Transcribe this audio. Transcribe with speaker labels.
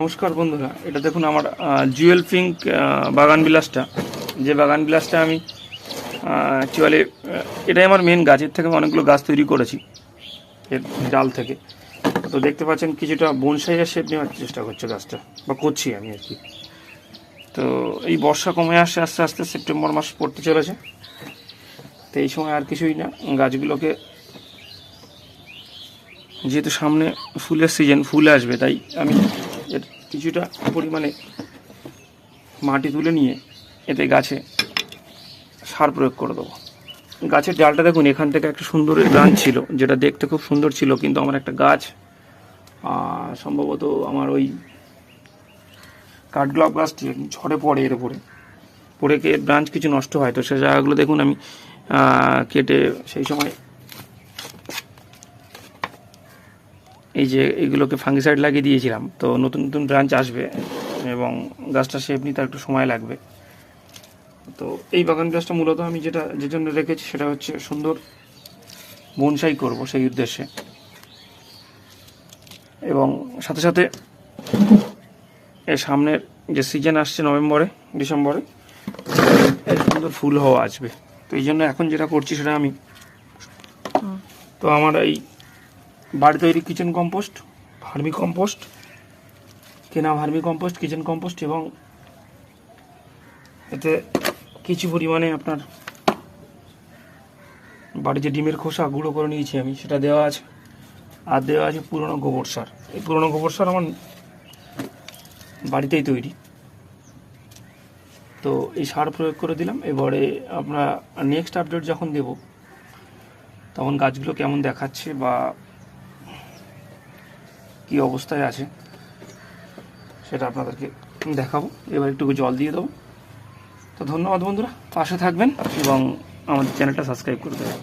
Speaker 1: নমস্কার বন্ধুরা, এটা দেখুন আমার জুয়েল পিঙ্ক বাগান বিলাসটা। যে বাগান বিলাসটা আমি অ্যাকচুয়ালি এটাই আমার মেন গাছের থেকে অনেকগুলো গাছ তৈরি করেছি এর ডাল থেকে। তো দেখতে পাচ্ছেন কিছুটা বনসাইয়ের শেপ নেওয়ার চেষ্টা করছে গাছটা, বা করছি আমি আর কি। তো এই বর্ষা কমে আসছে আস্তে আস্তে, সেপ্টেম্বর মাস পড়তে চলেছে। তো এই সময় আর কিছুই না, গাছগুলোকে যেহেতু সামনে ফুলের সিজন, ফুল আসবে, তাই আমি এর কিছুটা পরিমাণে মাটি তুলে নিয়ে এতে গাছে সার প্রয়োগ করে দেবো। গাছের ডালটা দেখুন, এখান থেকে একটা সুন্দর ব্রাঞ্চ ছিল, যেটা দেখতে খুব সুন্দর ছিল, কিন্তু আমার একটা গাছ সম্ভবত আমার ওই কাঠগোলাপ গাছটি ঝড়ে পড়ে, এর উপরে পড়ে গিয়ে ব্রাঞ্চ কিছু নষ্ট হয়। তো সেই জায়গাগুলো দেখুন আমি কেটে সেই সময় এই যে এইগুলোকে ফাঙ্গিসাইড লাগিয়ে দিয়েছিলাম। তো নতুন নতুন ব্রাঞ্চ আসবে এবং গাছটা শেপ নিতে একটু সময় লাগবে। তো এই বাগান গাছটা মূলত আমি যে জন্য রেখেছি সেটা হচ্ছে সুন্দর বনসাই করব সেই উদ্দেশ্যে, এবং সাথে সাথে এর সামনের যে সিজন আসছে নভেম্বরে ডিসেম্বরে, এর সুন্দর ফুল হওয়া আসবে। তো এই জন্য এখন যেটা করছি সেটা আমি, তো আমার এই বাড়ি তৈরি কিচেন কম্পোস্ট, ভার্মি কম্পোস্ট, কেনা ভার্মি কম্পোস্ট, কিচেন কম্পোস্ট, এবং এতে কিছু পরিমাণে আপনার বাড়ি যে ডিমের খোসা গুঁড়ো করে নিয়েছি আমি, সেটা দেওয়া আছে। আর দেওয়া আছে পুরনো গোবর সার। এই পুরনো গোবর সার আমার বাড়িতেই তৈরি। তো এই সার প্রয়োগ করে দিলাম। এবারে আমরা নেক্সট আপডেট যখন দেব, তখন গাছগুলো কেমন দেখাচ্ছে বা কী অবস্থায় আছে সেটা আপনাদেরকে দেখাবো। এবার একটু জল দিয়ে দেবো। তো ধন্যবাদ বন্ধুরা, পাশে থাকবেন এবং আমাদের চ্যানেলটা সাবস্ক্রাইব করে দেবেন।